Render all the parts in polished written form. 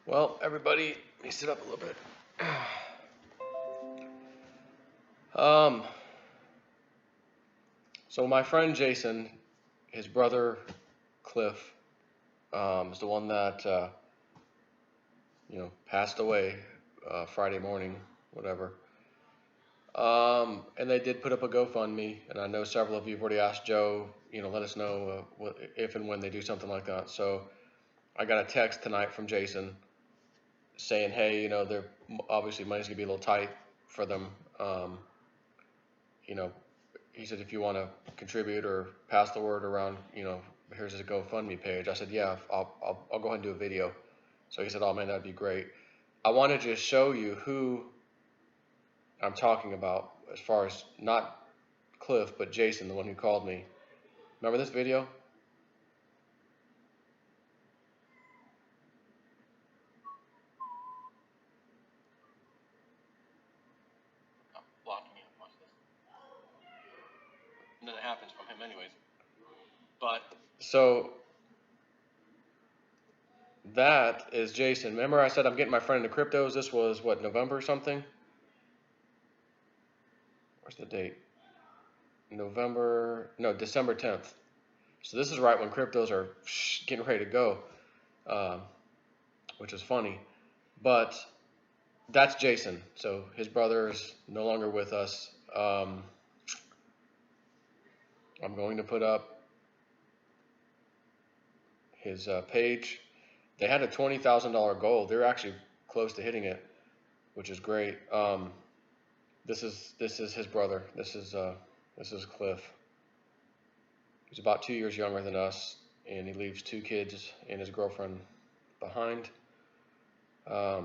Well, everybody, let me sit up a little bit. Um, so my friend Jason, his brother Cliff, is the one that passed away Friday morning, whatever. And they did put up a GoFundMe, and I know several of you have already asked Joe, let us know if and when they do something like that. So I got a text tonight from Jason saying, hey, they're obviously money's gonna be a little tight for them. You know, he said, if you want to contribute or pass the word around, here's his GoFundMe page. I said, yeah, I'll go ahead and do a video. So he said, oh man, that'd be great. I wanted to show you who I'm talking about as far as not Cliff, but Jason, the one who called me. Remember this video? I'm blocking you. Watch this. And then it happens from him anyways. But so that is Jason. Remember I said I'm getting my friend into cryptos? This was what, November or something? Where's the date? December 10th. So this is right when cryptos are getting ready to go, which is funny. But that's Jason. So his brother is no longer with us. I'm going to put up his page. They had a $20,000 goal. They're actually close to hitting it, which is great. This is his brother. This is Cliff. He's about 2 years younger than us, and he leaves 2 kids and his girlfriend behind. I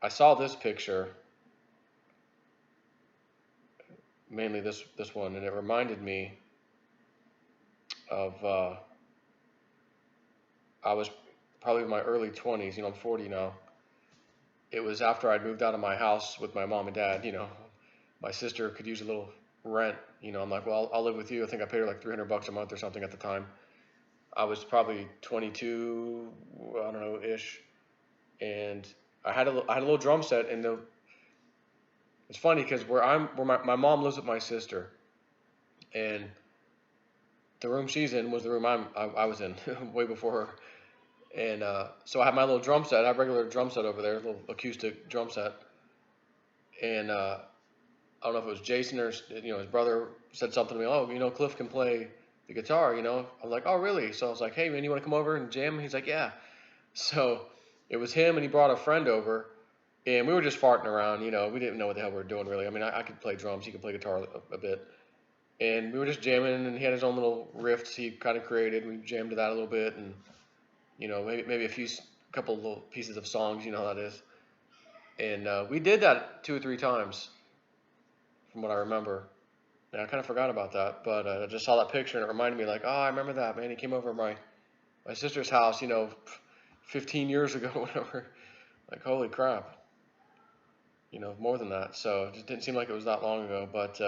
saw this picture, mainly this one, and it reminded me of I was probably in my early 20s. I'm 40 now. It was after I'd moved out of my house with my mom and dad. My sister could use a little rent. I'm like, well, I'll live with you. I think I paid her like $300 a month or something at the time. I was probably 22, I don't know, ish, and I had a little drum set, and it's funny because where my mom lives with my sister, and the room she's in was the room I was in way before her, and so I have my little drum set. I have a regular drum set over there, a little acoustic drum set, and I don't know if it was Jason or his brother said something to me. Oh, Cliff can play the guitar. I'm like, oh really? So I was like, hey man, you want to come over and jam? And he's like, yeah. So it was him, and he brought a friend over, and we were just farting around. We didn't know what the hell we were doing really. I mean, I could play drums, he could play guitar a bit, and we were just jamming. And he had his own little riffs he kind of created. We jammed to that a little bit, and maybe a couple little pieces of songs. You know how that is. And we did that 2 or 3 times, from what I remember. And I kind of forgot about that, but I just saw that picture, and it reminded me, like, oh, I remember that, man. He came over to my sister's house, 15 years ago, whatever. Like, holy crap. More than that. So it just didn't seem like it was that long ago. But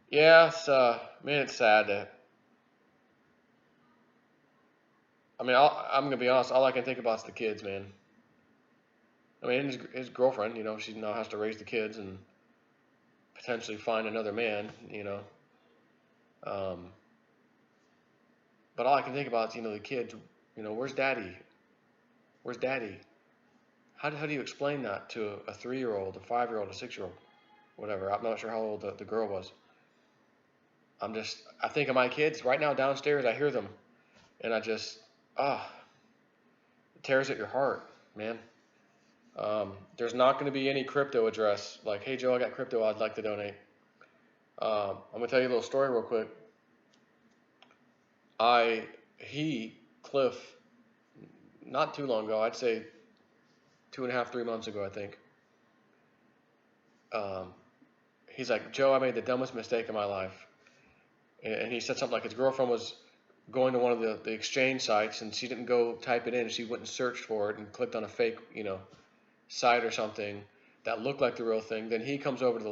yeah, man, it's sad that. I mean, I'm gonna be honest. All I can think about is the kids, man. I mean, his girlfriend. She now has to raise the kids and potentially find another man. But all I can think about is the kids. Where's daddy? Where's daddy? How do you explain that to a 3-year-old, a 5-year-old, a 6-year-old, whatever? I'm not sure how old the girl was. I think of my kids right now downstairs. I hear them, and I just, it tears at your heart, man. There's not going to be any crypto address like, hey Joe, I got crypto, I'd like to donate. I'm gonna tell you a little story real quick. Cliff, not too long ago, I'd say 2.5, 3 months ago, I think. He's like, Joe, I made the dumbest mistake of my life. And he said something like his girlfriend was going to one of the exchange sites, and she didn't go type it in. She went and searched for it and clicked on a fake, site or something that looked like the real thing. Then he comes over to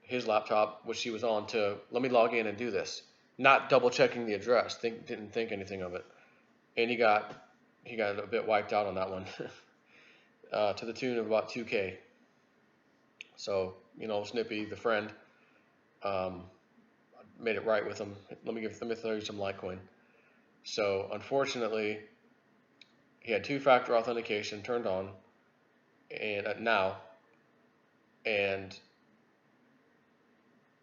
his laptop, which she was on, to let me log in and do this. Not double checking the address. Didn't think anything of it. and he got a bit wiped out on that one, to the tune of about 2K. So Snippy, the friend, um, made it right with him. Let me throw you some Litecoin. So unfortunately, he had two-factor authentication turned on, and now, and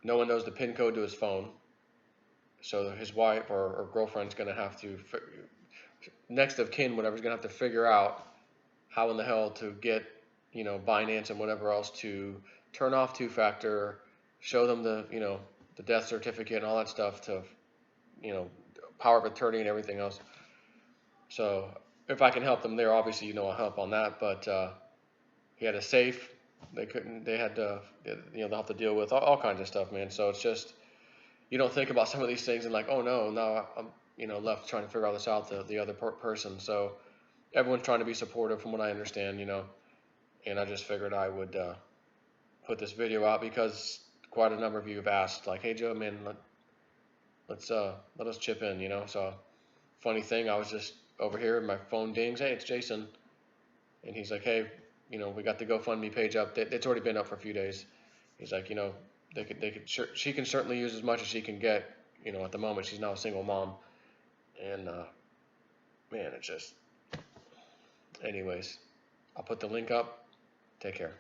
no one knows the PIN code to his phone. So his wife or girlfriend's gonna have to, next of kin, whatever, is gonna have to figure out how in the hell to get, Binance and whatever else to turn off two-factor, show them the death certificate and all that stuff to, you know, power of attorney and everything else. So if I can help them there, obviously, I'll help on that. But he had a safe. They couldn't. They had to. They'll have to deal with all kinds of stuff, man. So it's just you don't think about some of these things and like, oh no, now I'm left trying to figure all this out. The other person. So everyone's trying to be supportive, from what I understand. And I just figured I would put this video out because quite a number of you have asked, like, hey Joe, man, let us chip in. So funny thing, I was just over here and my phone dings. Hey, it's Jason. And he's like, hey, we got the GoFundMe page up. It's already been up for a few days. He's like, she can certainly use as much as she can get. At the moment, she's now a single mom. And, man, it's just, anyways, I'll put the link up. Take care.